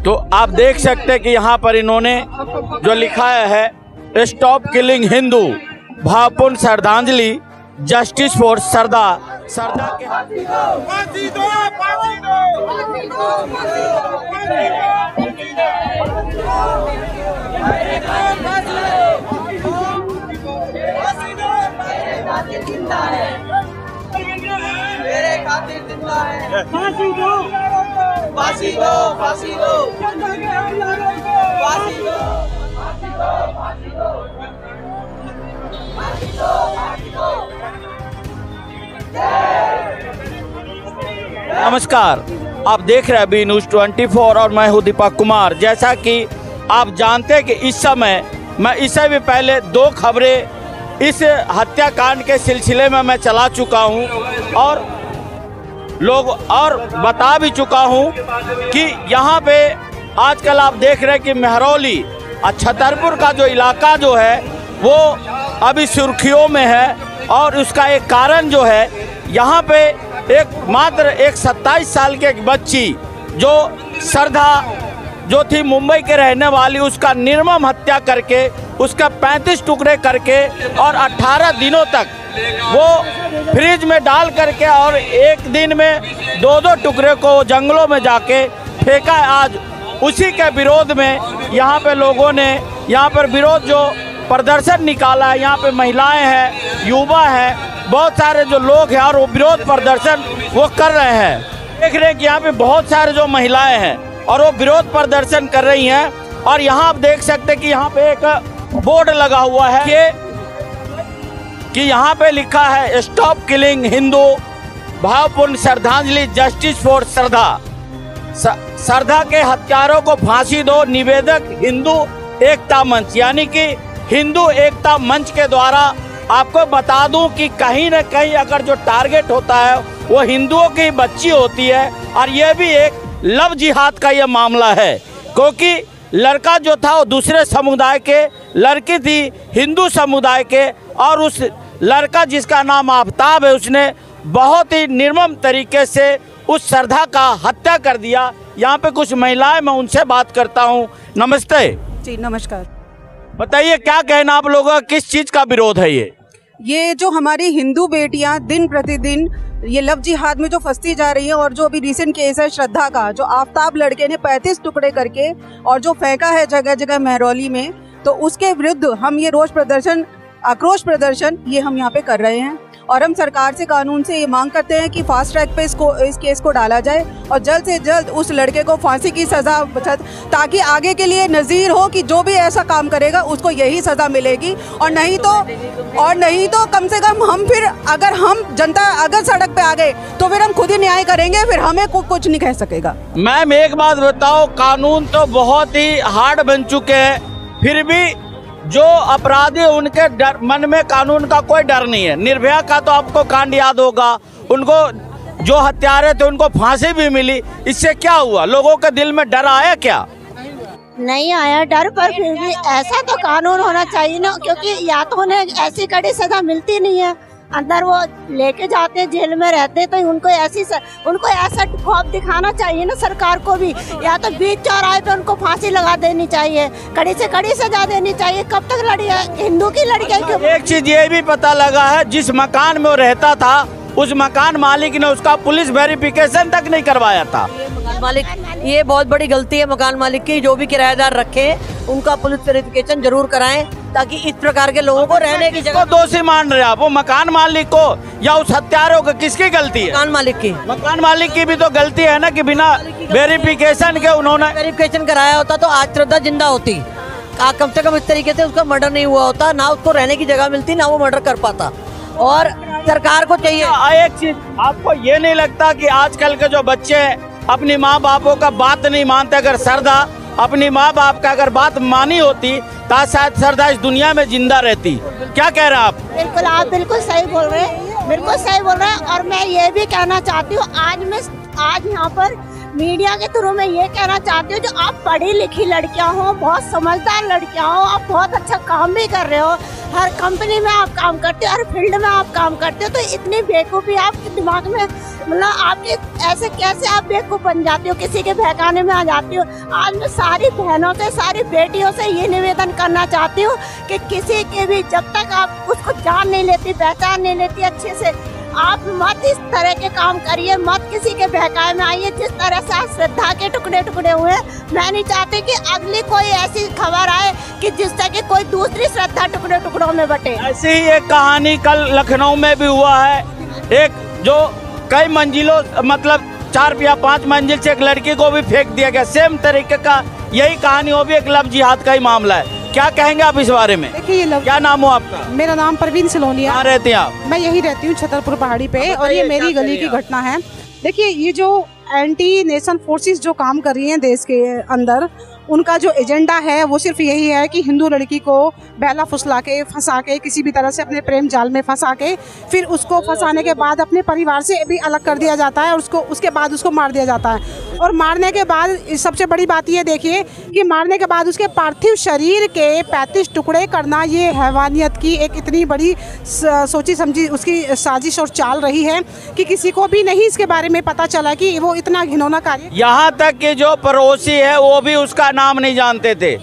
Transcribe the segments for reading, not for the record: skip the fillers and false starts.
तो आप देख सकते हैं कि यहाँ पर इन्होंने जो लिखा है स्टॉप किलिंग हिंदू, भावपूर्ण श्रद्धांजलि, जस्टिस फॉर सरदा। सरदा के फांसी दो, फांसी दो। मेरे खातिर जिंदा है, फांसी दो, फांसी दो, फांसी दो, फांसी दो, फांसी दो, फांसी दो, फांसी दो। नमस्कार, आप देख रहे हैं बी न्यूज़ 24 और मैं हूं दीपक कुमार। जैसा कि आप जानते हैं कि इस समय मैं इससे भी पहले 2 खबरें इस हत्याकांड के सिलसिले में मैं चला चुका हूं और बता भी चुका हूं कि यहाँ पे आजकल आप देख रहे हैं कि महरौली छतरपुर का जो इलाका जो है वो अभी सुर्खियों में है। और उसका एक कारण जो है, यहाँ पे मात्र एक 27 साल की एक बच्ची जो श्रद्धा जो थी मुंबई के रहने वाली, उसका निर्मम हत्या करके उसका 35 टुकड़े करके और 18 दिनों तक वो फ्रिज में डाल करके और एक दिन में 2-2 टुकड़े को जंगलों में जाके फेंका। आज उसी के विरोध में यहाँ पे लोगों ने यहाँ पर विरोध जो प्रदर्शन निकाला है। यहाँ पे महिलाएं हैं, युवा हैं, बहुत सारे जो लोग हैं और वो विरोध प्रदर्शन वो कर रहे हैं। देख रहे हैं कि यहाँ पे बहुत सारे जो महिलाएं हैं और वो विरोध प्रदर्शन कर रही हैं। और यहाँ आप देख सकते हैं कि यहाँ पे एक बोर्ड लगा हुआ है कि यहाँ पे लिखा है स्टॉप किलिंग हिंदू, भावपूर्ण श्रद्धांजलि, जस्टिस फॉर सरदा। सरदा के हत्यारों को फांसी दो। निवेदक हिंदू एकता मंच, यानी कि हिंदू एकता मंच के द्वारा आपको बता दूं कि कहीं न कहीं अगर जो टारगेट होता है वो हिंदुओं की बच्ची होती है। और ये भी एक लव जिहाद का ये मामला है, क्योंकि लड़का जो था वो दूसरे समुदाय के, लड़की थी हिंदू समुदाय के। और उस लड़का जिसका नाम आफ्ताब है, उसने बहुत ही निर्मम तरीके से उस श्रद्धा का हत्या कर दिया। यहाँ पे कुछ महिलाएं, मैं उनसे बात करता हूँ। नमस्ते जी, नमस्कार। बताइए क्या कहना आप लोगों का, किस चीज़ का विरोध है ये जो हमारी हिंदू बेटियां दिन प्रतिदिन ये लव जिहाद में जो फंसती जा रही हैं, और जो अभी रिसेंट केस है श्रद्धा का, जो आफ्ताब लड़के ने 35 टुकड़े करके और जो फेंका है जगह जगह महरौली में, तो उसके विरुद्ध हम ये रोष प्रदर्शन, आक्रोश प्रदर्शन ये हम यहाँ पे कर रहे हैं। और हम सरकार से, कानून से ये मांग करते हैं कि फास्ट ट्रैक पे इस केस को डाला जाए और जल्द से जल्द उस लड़के को फांसी की सज़ा, ताकि आगे के लिए नज़ीर हो कि जो भी ऐसा काम करेगा उसको यही सज़ा मिलेगी। और नहीं तो कम से कम हम फिर, अगर हम जनता अगर सड़क पे आ गए तो फिर हम खुद ही न्याय करेंगे, फिर हमें कुछ नहीं कह सकेगा। मैम एक बात बताओ, कानून तो बहुत ही हार्ड बन चुके हैं, फिर भी जो अपराधी उनके मन में कानून का कोई डर नहीं है। निर्भया का तो आपको कांड याद होगा, उनको जो हत्यारे थे उनको फांसी भी मिली। इससे क्या हुआ, लोगों के दिल में डर आया क्या? नहीं आया डर, पर फिर भी ऐसा तो कानून होना चाहिए ना, क्योंकि या तो उन्हें ऐसी कड़ी सजा मिलती नहीं है, अंदर वो लेके जाते हैं, जेल में रहते हैं, तो उनको ऐसा खौफ दिखाना चाहिए ना सरकार को भी, या तो बीच चौराहे पे उनको फांसी लगा देनी चाहिए, कड़ी से कड़ी सजा देनी चाहिए। कब तक हिंदू की लड़कियां? एक चीज ये भी पता लगा है, जिस मकान में वो रहता था उस मकान मालिक ने उसका पुलिस वेरिफिकेशन तक नहीं करवाया था। मालिक, ये बहुत बड़ी गलती है मकान मालिक की। जो भी किराएदार रखे उनका पुलिस वेरिफिकेशन जरूर कराएं, ताकि इस प्रकार के लोगों को रहने की जगह। दोषी मान रहे आप वो मकान मालिक को या उस हत्यारों को? किसकी गलती है? मकान मालिक की। मकान मालिक की भी तो गलती है ना कि बिना वेरिफिकेशन के उन्होंने वेरिफिकेशन कराया होता तो आज श्रद्धा जिंदा होती। कम से कम इस तरीके से उसका मर्डर नहीं हुआ होता, ना उसको रहने की जगह मिलती, ना वो मर्डर कर पाता। और सरकार को चाहिए एक चीज, आपको ये नहीं लगता कि आजकल के जो बच्चे अपनी माँ बापों का बात नहीं मानते? अगर श्रद्धा अपनी माँ बाप का अगर बात मानी होती तो शायद श्रद्धा इस दुनिया में जिंदा रहती। क्या कह रहे हैं आप? बिल्कुल, आप बिल्कुल सही बोल रहे हैं, बिल्कुल सही बोल रहे हैं। और मैं ये भी कहना चाहती हूँ, आज यहाँ पर मीडिया के थ्रू मैं ये कहना चाहती हूँ, जो आप पढ़ी लिखी लड़कियाँ हो, बहुत समझदार लड़कियाँ हो, आप बहुत अच्छा काम भी कर रहे हो, हर कंपनी में आप काम करते हो, हर फील्ड में आप काम करते हो, तो इतनी बेवकूफ़ी आपके दिमाग में, मतलब आपके ऐसे कैसे आप बेवकूफ़ बन जाती हो, किसी के बहकाने में आ जाती हो। आज मैं सारी बहनों से, सारी बेटियों से ये निवेदन करना चाहती हूँ कि किसी के भी, जब तक आप उसको जान नहीं लेती, पहचान नहीं लेती अच्छे से, आप मत इस तरह के काम करिए, मत किसी के बहकाए में आइए। जिस तरह से आज श्रद्धा के टुकड़े टुकड़े हुए, मैं नहीं चाहती कि अगली कोई ऐसी खबर आए कि जिससे कि कोई दूसरी श्रद्धा टुकड़े टुकड़ों में बटे। ऐसी ही एक कहानी कल लखनऊ में भी हुआ है। एक जो कई मंजिलों, मतलब 4 या 5 मंजिल से एक लड़की को भी फेंक दिया गया, सेम तरीके का यही कहानी, वो भी एक लव जिहाद का ही मामला है। क्या कहेंगे आप इस बारे में? देखिए, क्या नाम हो आपका? मेरा नाम परवीन सिलोनिया। कहाँ रहते हैं आप? मैं यही रहती हूँ छतरपुर पहाड़ी पे, और ये मेरी गली की घटना है। देखिए, ये जो एंटी नेशन फोर्सेस जो काम कर रही हैं देश के अंदर, उनका जो एजेंडा है वो सिर्फ यही है कि हिंदू लड़की को बहला फुसला के, फंसा के, किसी भी तरह से अपने प्रेम जाल में फंसा के, फिर उसको फंसाने के बाद अपने परिवार से भी अलग कर दिया जाता है, और उसके बाद उसको मार दिया जाता है। और मारने के बाद सबसे बड़ी बात ये देखिए कि मारने के बाद उसके पार्थिव शरीर के 35 टुकड़े करना, ये हैवानियत की एक इतनी बड़ी सोची समझी उसकी साजिश और चाल रही है कि किसी को भी नहीं इसके बारे में पता चला कि वो इतना घिनौना कार्य। यहाँ तक कि जो पड़ोसी है वो भी उसका नाम नहीं जानते थे,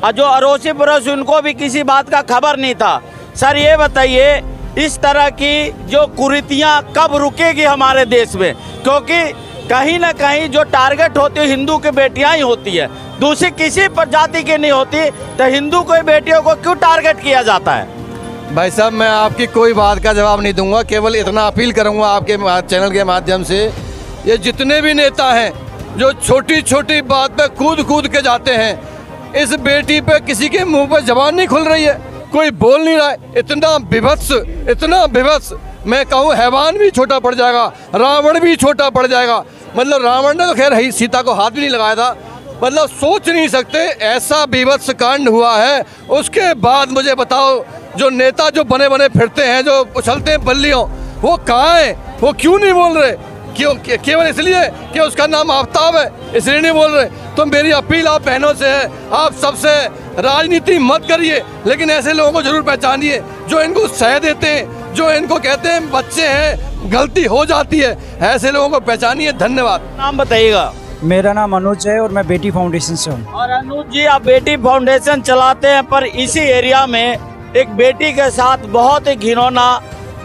और जो अड़ोसी पड़ोसी उनको भी किसी बात का खबर नहीं था। सर ये बताइए, इस तरह की जो कुरीतियाँ कब रुकेगी हमारे देश में? क्योंकि कहीं ना कहीं जो टारगेट होती है हिंदू की बेटियां ही होती है, दूसरी किसी प्रजाति की नहीं होती, तो हिंदू कोई बेटियों को क्यों टारगेट किया जाता है? भाई साहब, मैं आपकी कोई बात का जवाब नहीं दूंगा, केवल इतना अपील करूंगा आपके चैनल के माध्यम से, ये जितने भी नेता हैं जो छोटी छोटी बात पे कूद कूद के जाते हैं, इस बेटी पे किसी के मुंह पे जबान नहीं खुल रही है, कोई बोल नहीं रहा है। इतना विभत्स, मैं कहूँ हैवान भी छोटा पड़ जाएगा, रावण भी छोटा पड़ जाएगा। मतलब रावण ने तो खैर सीता को हाथ भी नहीं लगाया था, मतलब सोच नहीं सकते ऐसा बीभत्स कांड हुआ है। उसके बाद मुझे बताओ, जो नेता जो बने बने फिरते हैं, जो उछलते हैं बल्लियों, वो कहाँ हैं? वो क्यों नहीं बोल रहे? क्यों? केवल इसलिए कि उसका नाम आफ्ताब है, इसलिए नहीं बोल रहे। तो मेरी अपील आप बहनों से है, आप सबसे, राजनीति मत करिए, लेकिन ऐसे लोगों को जरूर पहचानिए जो इनको सह देते हैं, जो इनको कहते हैं बच्चे हैं, गलती हो जाती है, ऐसे लोगों को पहचानिए। धन्यवाद। नाम बताइएगा। मेरा नाम अनुज है और मैं बेटी फाउंडेशन से हूँ। और अनुज जी, आप बेटी फाउंडेशन चलाते हैं, पर इसी एरिया में एक बेटी के साथ बहुत ही घिनौना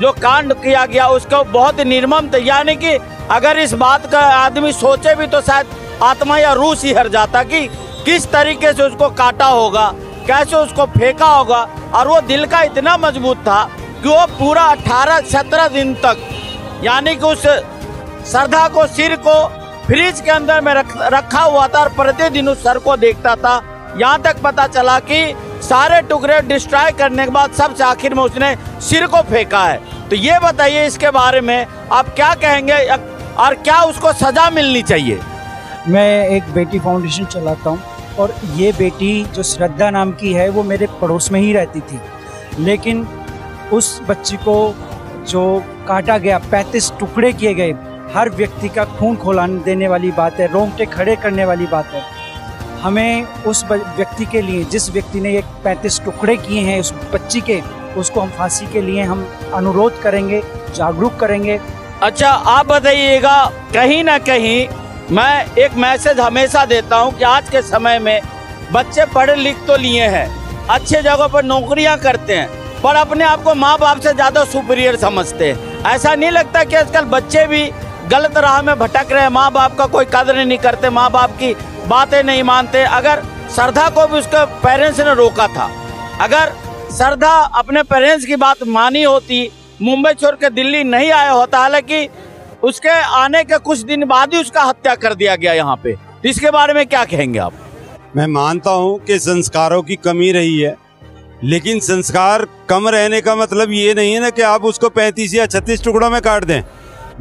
जो कांड किया गया, उसको बहुत ही निर्मम था। यानी कि अगर इस बात का आदमी सोचे भी तो शायद आत्मा या रूह ही हर जाता कि किस तरीके से उसको काटा होगा, कैसे उसको फेंका होगा। और वो दिल का इतना मजबूत था कि वो पूरा 18-17 दिन तक, यानी कि उस श्रद्धा को, सिर को फ्रिज के अंदर में रखा हुआ था, और प्रतिदिन उस सर को देखता था। यहाँ तक पता चला कि सारे टुकड़े डिस्ट्रॉय करने के बाद सबसे आखिर में उसने सिर को फेंका है। तो ये बताइए, इसके बारे में आप क्या कहेंगे, और क्या उसको सजा मिलनी चाहिए? मैं एक बेटी फाउंडेशन चलाता हूँ, और ये बेटी जो श्रद्धा नाम की है वो मेरे पड़ोस में ही रहती थी, लेकिन उस बच्ची को जो काटा गया, 35 टुकड़े किए गए, हर व्यक्ति का खून खौला देने वाली बात है, रोंगटे खड़े करने वाली बात है। हमें उस व्यक्ति के लिए, जिस व्यक्ति ने ये 35 टुकड़े किए हैं उस बच्ची के, उसको हम फांसी के लिए हम अनुरोध करेंगे, जागरूक करेंगे। अच्छा, आप बताइएगा, कहीं ना कहीं मैं एक मैसेज हमेशा देता हूं कि आज के समय में बच्चे पढ़े लिख तो लिए हैं, अच्छे जगहों पर नौकरियां करते हैं, पर अपने आप को माँ बाप से ज़्यादा सुपीरियर समझते हैं। ऐसा नहीं लगता कि आजकल बच्चे भी गलत राह में भटक रहे हैं, माँ बाप का कोई कदर नहीं करते, माँ बाप की बातें नहीं मानते? अगर श्रद्धा को भी उसके पेरेंट्स ने रोका था, अगर श्रद्धा अपने पेरेंट्स की बात मानी होती, मुंबई छोड़ के दिल्ली नहीं आया होता, हालांकि उसके आने के कुछ दिन बाद ही उसका हत्या कर दिया गया यहाँ पे। इसके बारे में क्या कहेंगे आप? मैं मानता हूँ कि संस्कारों की कमी रही है, लेकिन संस्कार कम रहने का मतलब ये नहीं है ना कि आप उसको 35 या 36 टुकड़ों में काट दें।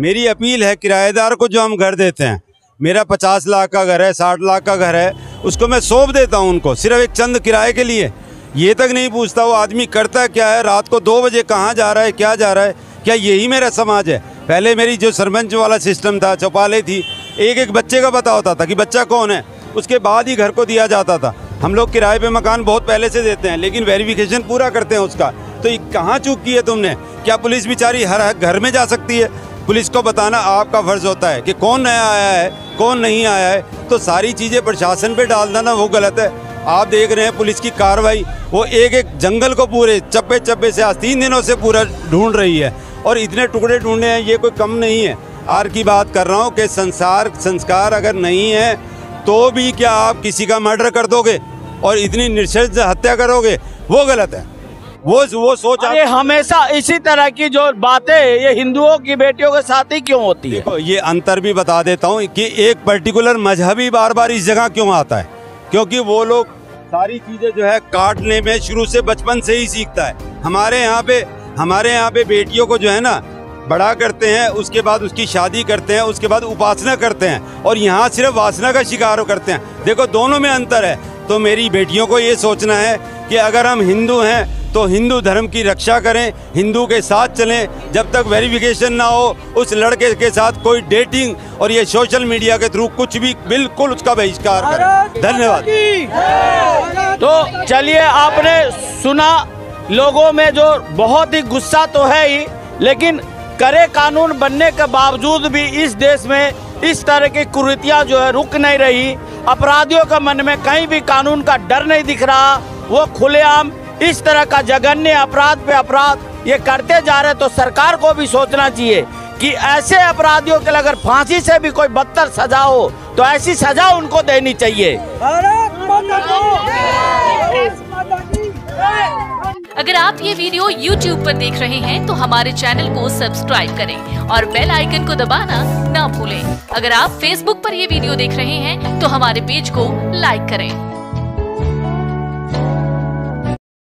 मेरी अपील है, किराएदार को जो हम घर देते हैं, मेरा 50 लाख का घर है, 60 लाख का घर है, उसको मैं सौंप देता हूँ उनको सिर्फ एक चंद किराए के लिए। ये तक नहीं पूछता वो आदमी करता क्या है, रात को 2 बजे कहाँ जा रहा है, क्या जा रहा है। क्या यही मेरा समाज है? पहले मेरी जो सरपंच वाला सिस्टम था, चौपाले थी, एक एक बच्चे का पता होता था कि बच्चा कौन है, उसके बाद ही घर को दिया जाता था। हम लोग किराए पे मकान बहुत पहले से देते हैं, लेकिन वेरिफिकेशन पूरा करते हैं उसका। तो ये कहाँ चूक की है तुमने? क्या पुलिस बेचारी हर घर में जा सकती है? पुलिस को बताना आपका फर्ज होता है कि कौन नया आया है, कौन नहीं आया है। तो सारी चीज़ें प्रशासन पे डाल देना वो गलत है। आप देख रहे हैं पुलिस की कार्रवाई, वो एक एक जंगल को पूरे चप्पे चप्पे से आज 3 दिनों से पूरा ढूंढ रही है, और इतने टुकड़े ढूंढे हैं, ये कोई कम नहीं है। आर की बात कर रहा हूँ कि संस्कार अगर नहीं है तो भी क्या आप किसी का मर्डर कर दोगे और इतनी निर्दयता से हत्या करोगे? वो गलत है। वो सोच ये हमेशा इसी तरह की जो बातें ये हिंदुओं की बेटियों के साथ ही क्यों होती है? देखो, ये अंतर भी बता देता हूँ कि एक पर्टिकुलर मजहबी बार बार इस जगह क्यों आता है, क्योंकि वो लोग सारी चीजें जो है काटने में शुरू से बचपन से ही सीखता है। हमारे यहाँ पे बेटियों को जो है ना बड़ा करते हैं, उसके बाद उसकी शादी करते हैं, उसके बाद उपासना करते हैं, और यहाँ सिर्फ वासना का शिकार करते हैं। देखो, दोनों में अंतर है। तो मेरी बेटियों को ये सोचना है कि अगर हम हिंदू हैं तो हिंदू धर्म की रक्षा करें, हिंदू के साथ चलें। जब तक वेरिफिकेशन ना हो उस लड़के के साथ कोई डेटिंग और ये सोशल मीडिया के थ्रू कुछ भी, बिल्कुल उसका बहिष्कार करें। धन्यवाद। तो चलिए, आपने सुना, लोगों में जो बहुत ही गुस्सा तो है ही, लेकिन कड़े कानून बनने के बावजूद भी इस देश में इस तरह की कुरीतियां जो है रुक नहीं रही। अपराधियों के मन में कहीं भी कानून का डर नहीं दिख रहा, वो खुलेआम इस तरह का जघन्य अपराध पे अपराध ये करते जा रहे। तो सरकार को भी सोचना चाहिए कि ऐसे अपराधियों के लिए अगर फांसी से भी कोई बदतर सजा हो तो ऐसी सजा उनको देनी चाहिए। अगर आप ये वीडियो YouTube पर देख रहे हैं तो हमारे चैनल को सब्सक्राइब करें और बेल आइकन को दबाना ना भूलें। अगर आप Facebook पर ये वीडियो देख रहे हैं तो हमारे पेज को लाइक करें।